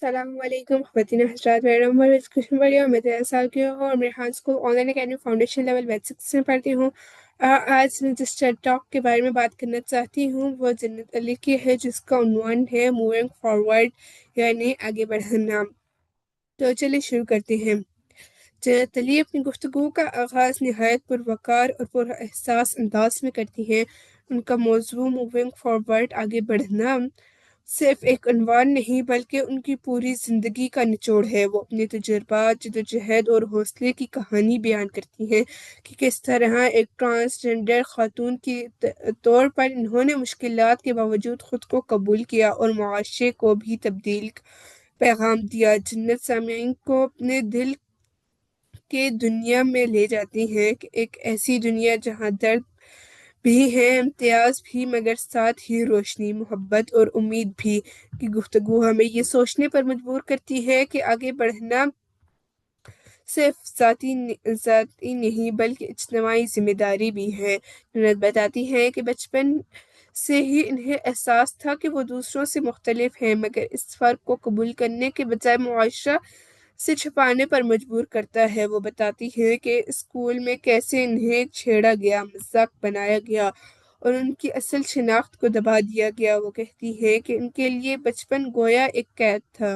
السلام علیکم خواتین و حضرات، میرا نام ہے کشن بڑھیا، میں 13 سال کی ہوں اور میرے Khan school online academy foundation level batch 6 میں پڑھتی ہوں۔ آج میں جس ٹیڈ ٹاک کے بارے میں بات کرنا چاہتی ہوں وہ جنت علی کی ہے، جس کا عنوان ہے موونگ فارورڈ، یعنی آگے بڑھنا۔ تو چلیے شروع کرتے ہیں۔ جنت علی اپنی گفتگو کا آغاز نہایت پروقار اور پر احساس انداز میں کرتی ہیں۔ ان کا موضوع موونگ فارورڈ، آگے بڑھنا، صرف ایک عنوان نہیں بلکہ ان کی پوری زندگی کا نچوڑ ہے۔ وہ اپنے تجربات، جدوجہد اور حوصلے کی کہانی بیان کرتی ہیں کہ کس طرح ایک ٹرانسجنڈر خاتون کی طور پر انہوں نے مشکلات کے باوجود خود کو قبول کیا اور معاشرے کو بھی تبدیل پیغام دیا۔ جنت سامعین کو اپنے دل کے دنیا میں لے جاتی ہیں، ایک ایسی دنیا جہاں درد بھی ہے، امتیاز بھی، مگر ساتھ ہی روشنی، محبت اور امید بھی۔ کی گفتگو ہمیں یہ سوچنے پر مجبور کرتی ہے کہ آگے بڑھنا صرف ذاتی نہیں بلکہ اجتماعی ذمہ داری بھی ہے۔ جنت بتاتی ہے کہ بچپن سے ہی انہیں احساس تھا کہ وہ دوسروں سے مختلف ہیں، مگر اس فرق کو قبول کرنے کے بجائے معاشرہ سے چھپانے پر مجبور کرتا ہے۔ وہ بتاتی ہے کہ اسکول میں کیسے انہیں چھیڑا گیا، مذاق بنایا گیا اور ان کی اصل شناخت کو دبا دیا گیا۔ وہ کہتی ہے کہ ان کے لیے بچپن گویا ایک قید تھا،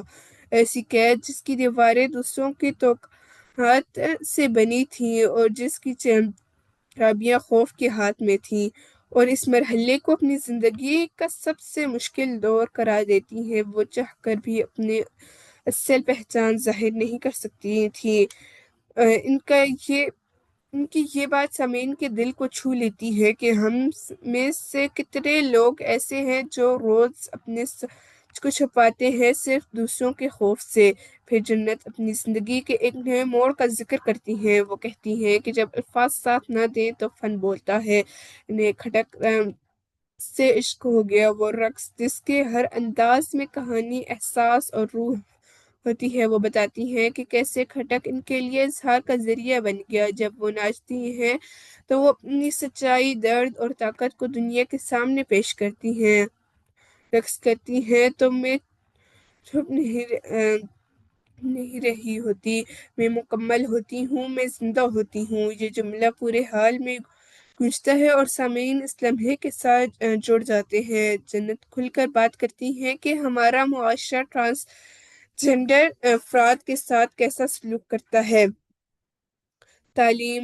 ایسی قید جس کی دیواریں دوسروں کی توقعات سے بنی تھیں اور جس کی چابیاں خوف کے ہاتھ میں تھیں، اور اس مرحلے کو اپنی زندگی کا سب سے مشکل دور قرار دیتی ہیں۔ وہ چاہ کر بھی اپنے اصل پہچان ظاہر نہیں کر سکتی تھی۔ ان کی یہ بات سامعین کے دل کو چھو لیتی ہے کہ ہم میں سے کتنے لوگ ایسے ہیں جو روز اپنے سچ کو چھپاتے ہیں صرف دوسروں کے خوف سے۔ پھر جنت اپنی زندگی کے ایک نئے موڑ کا ذکر کرتی ہیں۔ وہ کہتی ہیں کہ جب الفاظ ساتھ نہ دیں تو فن بولتا ہے۔ انہیں کھٹک سے عشق ہو گیا، وہ رقص جس کے ہر انداز میں کہانی، احساس اور روح ہوتی ہے۔ وہ بتاتی ہیں کہ کیسے کھٹک ان کے لیے اظہار کا ذریعہ بن گیا۔ جب وہ ناچتی ہیں تو وہ اپنی سچائی، درد اور طاقت کو دنیا کے سامنے پیش کرتی ہیں۔ رقص کرتی ہیں تو میں چھپ نہیں رہی ہوتی، میں مکمل ہوتی ہوں، میں زندہ ہوتی ہوں۔ یہ جملہ پورے حال میں گونجتا ہے اور سامعین اس لمحے کے ساتھ جڑ جاتے ہیں۔ جنت کھل کر بات کرتی ہیں کہ ہمارا معاشرہ ٹرانسجنڈر افراد کے ساتھ کیسا سلوک کرتا ہے۔ تعلیم،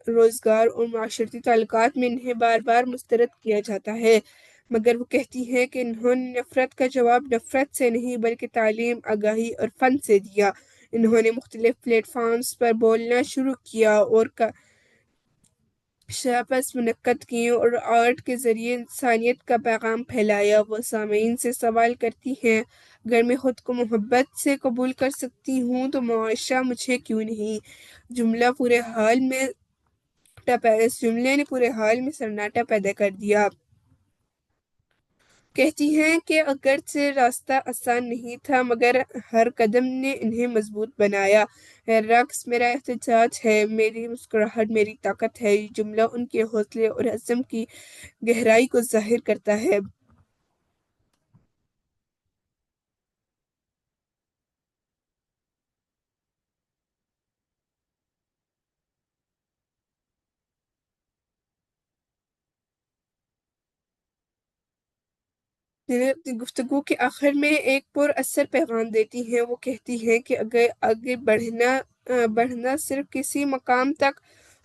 روزگار اور معاشرتی تعلقات میں انہیں بار بار مسترد کیا جاتا ہے، مگر وہ کہتی ہیں کہ انہوں نے نفرت کا جواب نفرت سے نہیں بلکہ تعلیم، آگاہی اور فن سے دیا۔ انہوں نے مختلف پلیٹ فارمز پر بولنا شروع کیا اور شاپس منعقد کیے اور آرٹ کے ذریعے انسانیت کا پیغام پھیلایا۔ وہ سامعین سے سوال کرتی ہیں، اگر میں خود کو محبت سے قبول کر سکتی ہوں تو معاشرہ مجھے کیوں نہیں؟ اس جملے نے پورے حال میں سناٹا پیدا کر دیا۔ کہتی ہیں کہ اگرچہ راستہ آسان نہیں تھا مگر ہر قدم نے انہیں مضبوط بنایا۔ ہر رقص میرا احتجاج ہے، میری مسکراہٹ میری طاقت ہے۔ یہ جملہ ان کے حوصلے اور عزم کی گہرائی کو ظاہر کرتا ہے۔ اپنی گفتگو کے آخر میں ایک پر اثر پیغام دیتی ہیں۔ وہ کہتی ہیں کہ اگر آگے بڑھنا صرف کسی مقام تک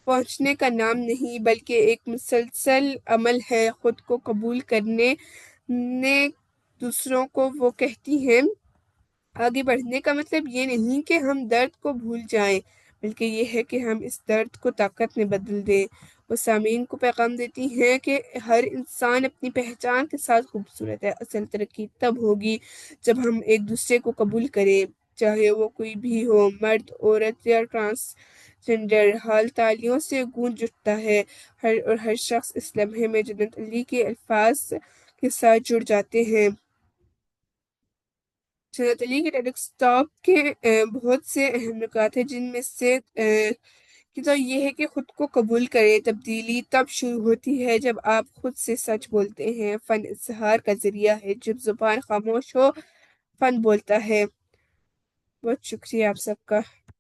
پہنچنے کا نام نہیں بلکہ ایک مسلسل عمل ہے، خود کو قبول کرنے نے دوسروں کو۔ وہ کہتی ہیں آگے بڑھنے کا مطلب یہ نہیں کہ ہم درد کو بھول جائیں بلکہ یہ ہے کہ ہم اس درد کو طاقت میں بدل دیں۔ وہ سامعین کو پیغام دیتی ہیں کہ ہر انسان اپنی پہچان کے ساتھ خوبصورت ہے۔ اصل ترقی تب ہوگی جب ہم ایک دوسرے کو قبول کریں، چاہے وہ کوئی بھی ہو، مرد، عورت یا ٹرانسجنڈر۔ حال تالیوں سے گونج اٹھتا ہے اور ہر شخص اس لمحے میں جنت علی کے الفاظ کے ساتھ جڑ جاتے ہیں۔ جنت علی کے ٹیڈ ٹاک کے بہت سے اہم نکات ہیں، جن میں سے کہ تو یہ ہے کہ خود کو قبول کریں۔ تبدیلی تب شروع ہوتی ہے جب آپ خود سے سچ بولتے ہیں۔ فن اظہار کا ذریعہ ہے، جب زبان خاموش ہو فن بولتا ہے۔ بہت شکریہ آپ سب کا۔